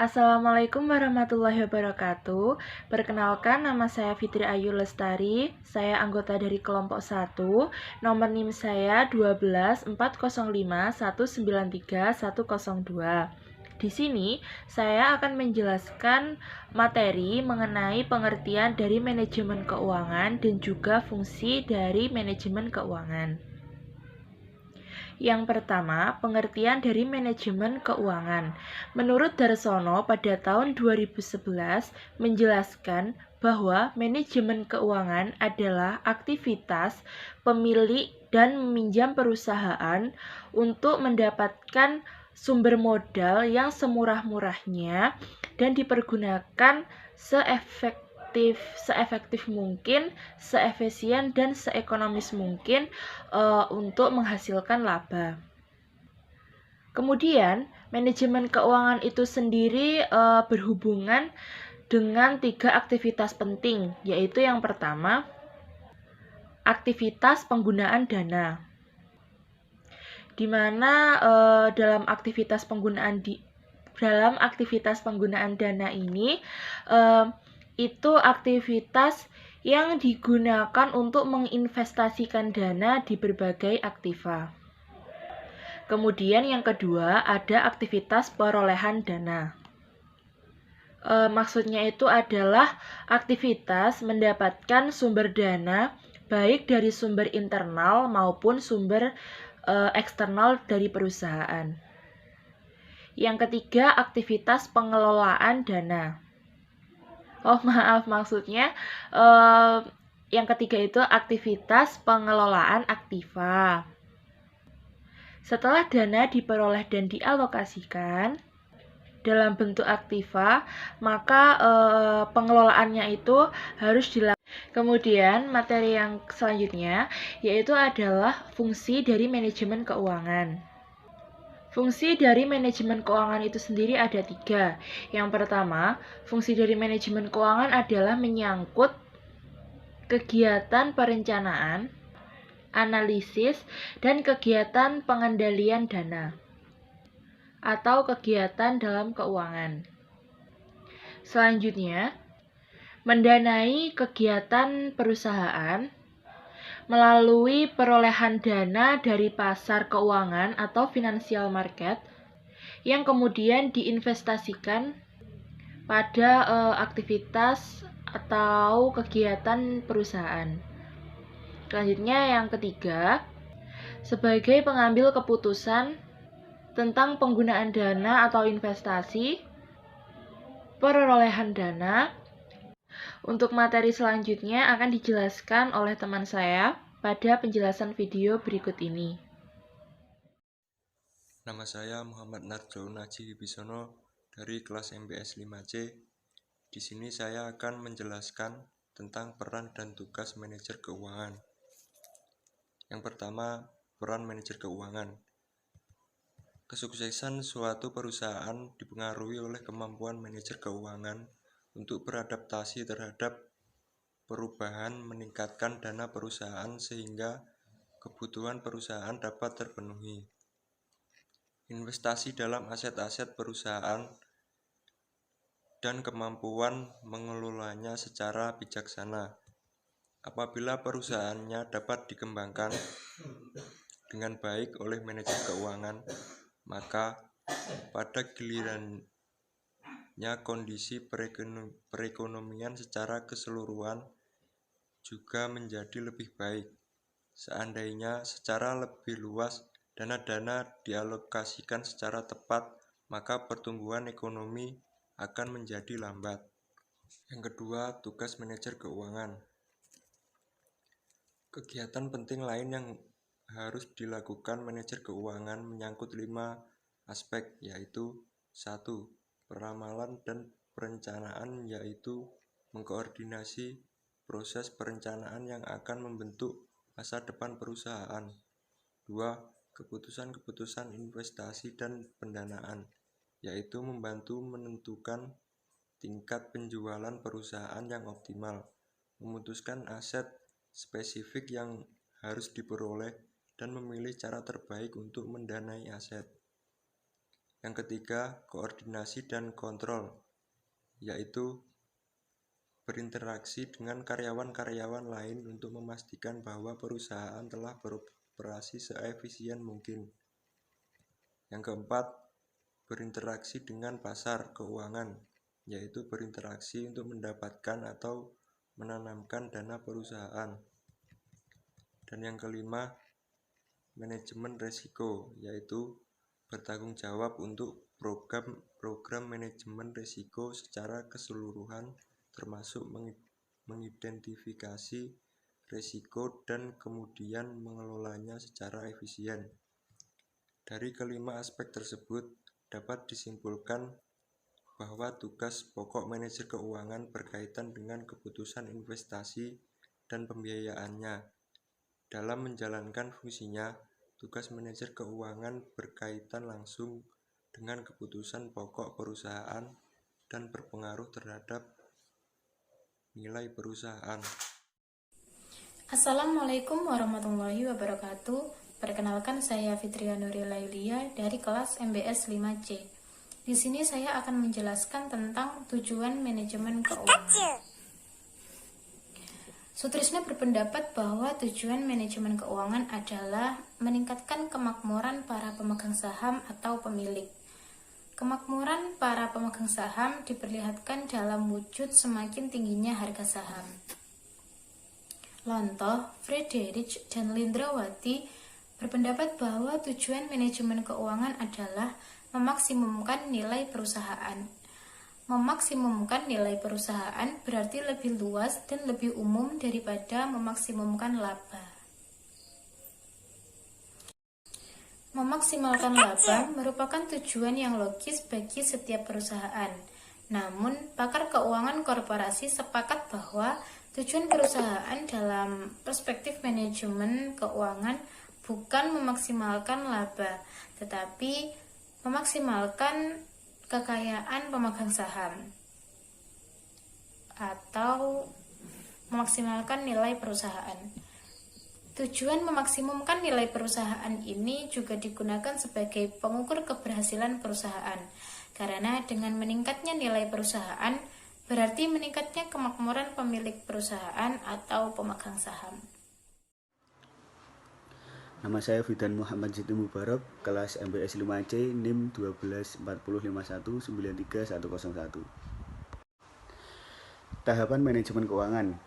Assalamualaikum warahmatullahi wabarakatuh. Perkenalkan, nama saya Fitri Ayu Lestari. Saya anggota dari kelompok 1. Nomor NIM saya 124051931102. Di sini saya akan menjelaskan materi mengenai pengertian dari manajemen keuangan dan juga fungsi dari manajemen keuangan. Yang pertama, pengertian dari manajemen keuangan. Menurut Darsono pada tahun 2011 menjelaskan bahwa manajemen keuangan adalah aktivitas pemilik dan meminjam perusahaan untuk mendapatkan sumber modal yang semurah-murahnya dan dipergunakan seefektif mungkin, seefisien dan seekonomis mungkin untuk menghasilkan laba. Kemudian, manajemen keuangan itu sendiri berhubungan dengan 3 aktivitas penting, yaitu yang pertama, aktivitas penggunaan dana. Di mana dalam aktivitas penggunaan dana ini itu aktivitas yang digunakan untuk menginvestasikan dana di berbagai aktiva. Kemudian yang kedua ada aktivitas perolehan dana. Maksudnya itu adalah aktivitas mendapatkan sumber dana baik dari sumber internal maupun sumber eksternal dari perusahaan. Yang ketiga aktivitas pengelolaan dana. Maksudnya yang ketiga itu aktivitas pengelolaan aktiva. Setelah dana diperoleh dan dialokasikan dalam bentuk aktiva, maka pengelolaannya itu harus dilakukan. Kemudian materi yang selanjutnya yaitu adalah fungsi dari manajemen keuangan. Fungsi dari manajemen keuangan itu sendiri ada 3. Yang pertama, fungsi dari manajemen keuangan adalah menyangkut kegiatan perencanaan, analisis, dan kegiatan pengendalian dana atau kegiatan dalam keuangan. Selanjutnya, mendanai kegiatan perusahaan melalui perolehan dana dari pasar keuangan atau financial market yang kemudian diinvestasikan pada aktivitas atau kegiatan perusahaan. Selanjutnya yang ketiga, sebagai pengambil keputusan tentang penggunaan dana atau investasi, perolehan dana. Untuk materi selanjutnya akan dijelaskan oleh teman saya pada penjelasan video berikut ini. Nama saya Muhammad Narjo Naji Wibisono dari kelas MPS 5C. Di sini saya akan menjelaskan tentang peran dan tugas manajer keuangan. Yang pertama, peran manajer keuangan. Kesuksesan suatu perusahaan dipengaruhi oleh kemampuan manajer keuangan untuk beradaptasi terhadap perubahan, meningkatkan dana perusahaan sehingga kebutuhan perusahaan dapat terpenuhi. Investasi dalam aset-aset perusahaan dan kemampuan mengelolanya secara bijaksana. Apabila perusahaannya dapat dikembangkan dengan baik oleh manajer keuangan, maka pada gilirannya kondisi perekonomian secara keseluruhan juga menjadi lebih baik. Seandainya secara lebih luas dana-dana dialokasikan secara tepat, maka pertumbuhan ekonomi akan menjadi lambat. Yang kedua, tugas manajer keuangan. Kegiatan penting lain yang harus dilakukan manajer keuangan menyangkut 5 aspek, yaitu 1. Peramalan dan perencanaan, yaitu mengkoordinasi proses perencanaan yang akan membentuk masa depan perusahaan. 2. Keputusan-keputusan investasi dan pendanaan, yaitu membantu menentukan tingkat penjualan perusahaan yang optimal, memutuskan aset spesifik yang harus diperoleh, dan memilih cara terbaik untuk mendanai aset. Yang ketiga, koordinasi dan kontrol, yaitu berinteraksi dengan karyawan-karyawan lain untuk memastikan bahwa perusahaan telah beroperasi seefisien mungkin. Yang keempat, berinteraksi dengan pasar keuangan, yaitu berinteraksi untuk mendapatkan atau menanamkan dana perusahaan. Dan yang kelima, manajemen risiko, yaitu bertanggung jawab untuk program manajemen risiko secara keseluruhan, termasuk mengidentifikasi risiko dan kemudian mengelolanya secara efisien. Dari kelima aspek tersebut dapat disimpulkan bahwa tugas pokok manajer keuangan berkaitan dengan keputusan investasi dan pembiayaannya. Dalam menjalankan fungsinya, tugas manajer keuangan berkaitan langsung dengan keputusan pokok perusahaan dan berpengaruh terhadap nilai perusahaan. Assalamualaikum warahmatullahi wabarakatuh. Perkenalkan, saya Fitria Nurila Yulia dari kelas MBS 5C. Di sini saya akan menjelaskan tentang tujuan manajemen keuangan. Sutrisno berpendapat bahwa tujuan manajemen keuangan adalah meningkatkan kemakmuran para pemegang saham atau pemilik. Kemakmuran para pemegang saham diperlihatkan dalam wujud semakin tingginya harga saham. Lontoh, Friedrich, dan Lindrawati berpendapat bahwa tujuan manajemen keuangan adalah memaksimumkan nilai perusahaan. Memaksimumkan nilai perusahaan berarti lebih luas dan lebih umum daripada memaksimumkan laba. Memaksimalkan laba merupakan tujuan yang logis bagi setiap perusahaan. Namun, pakar keuangan korporasi sepakat bahwa tujuan perusahaan dalam perspektif manajemen keuangan bukan memaksimalkan laba, tetapi memaksimalkan kekayaan pemegang saham atau memaksimalkan nilai perusahaan. Tujuan memaksimumkan nilai perusahaan ini juga digunakan sebagai pengukur keberhasilan perusahaan, karena dengan meningkatnya nilai perusahaan berarti meningkatnya kemakmuran pemilik perusahaan atau pemegang saham. Nama saya Fidan Muhammad Siti Mubarak, kelas MBS 5C, NIM 12405193101. Tahapan manajemen keuangan.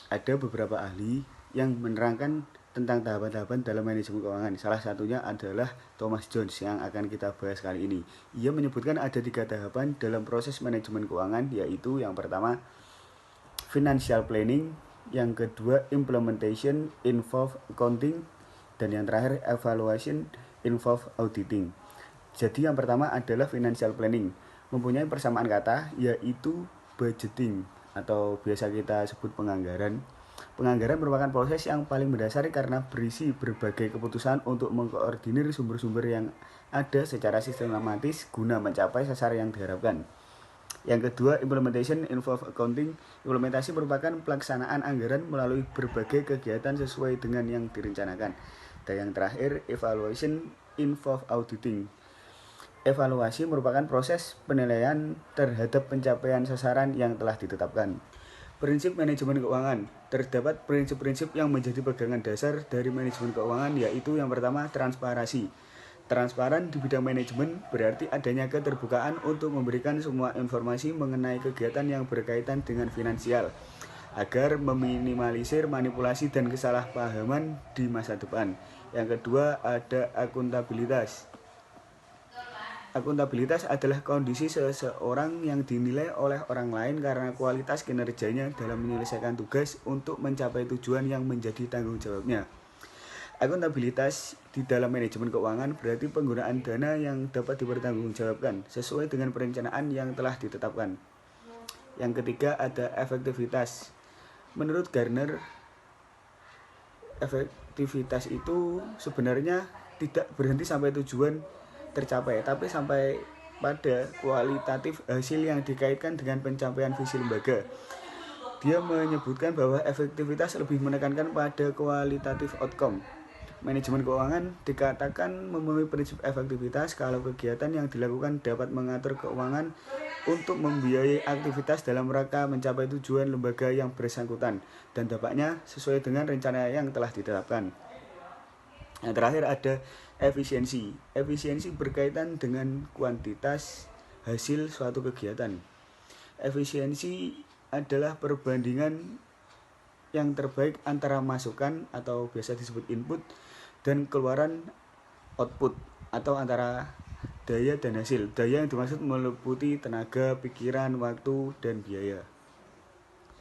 Ada beberapa ahli yang menerangkan tentang tahapan-tahapan dalam manajemen keuangan. Salah satunya adalah Thomas Jones yang akan kita bahas kali ini. Ia menyebutkan ada 3 tahapan dalam proses manajemen keuangan, yaitu yang pertama financial planning, yang kedua implementation involve accounting, dan yang terakhir evaluation involve auditing. Jadi yang pertama adalah financial planning, mempunyai persamaan kata yaitu budgeting atau biasa kita sebut penganggaran. Penganggaran merupakan proses yang paling mendasar karena berisi berbagai keputusan untuk mengkoordinir sumber-sumber yang ada secara sistematis guna mencapai sasaran yang diharapkan. Yang kedua, implementation involve accounting. Implementasi merupakan pelaksanaan anggaran melalui berbagai kegiatan sesuai dengan yang direncanakan. Dan yang terakhir, evaluation involve auditing. Evaluasi merupakan proses penilaian terhadap pencapaian sasaran yang telah ditetapkan. Prinsip manajemen keuangan. Terdapat prinsip-prinsip yang menjadi pegangan dasar dari manajemen keuangan, yaitu yang pertama, transparansi. Transparan di bidang manajemen berarti adanya keterbukaan untuk memberikan semua informasi mengenai kegiatan yang berkaitan dengan finansial, agar meminimalisir manipulasi dan kesalahpahaman di masa depan. Yang kedua, ada akuntabilitas. Akuntabilitas adalah kondisi seseorang yang dinilai oleh orang lain karena kualitas kinerjanya dalam menyelesaikan tugas untuk mencapai tujuan yang menjadi tanggung jawabnya. Akuntabilitas di dalam manajemen keuangan berarti penggunaan dana yang dapat dipertanggungjawabkan sesuai dengan perencanaan yang telah ditetapkan. Yang ketiga, ada efektivitas. Menurut Gartner, efektivitas itu sebenarnya tidak berhenti sampai tujuan tercapai, tapi sampai pada kualitatif hasil yang dikaitkan dengan pencapaian visi lembaga. Dia menyebutkan bahwa efektivitas lebih menekankan pada kualitatif outcome. Manajemen keuangan dikatakan memenuhi prinsip efektivitas kalau kegiatan yang dilakukan dapat mengatur keuangan untuk membiayai aktivitas dalam rangka mencapai tujuan lembaga yang bersangkutan dan dampaknya sesuai dengan rencana yang telah ditetapkan. Yang terakhir ada efisiensi. Efisiensi berkaitan dengan kuantitas hasil suatu kegiatan. Efisiensi adalah perbandingan yang terbaik antara masukan atau biasa disebut input dan keluaran output atau antara daya dan hasil. Daya yang dimaksud meliputi tenaga, pikiran, waktu, dan biaya.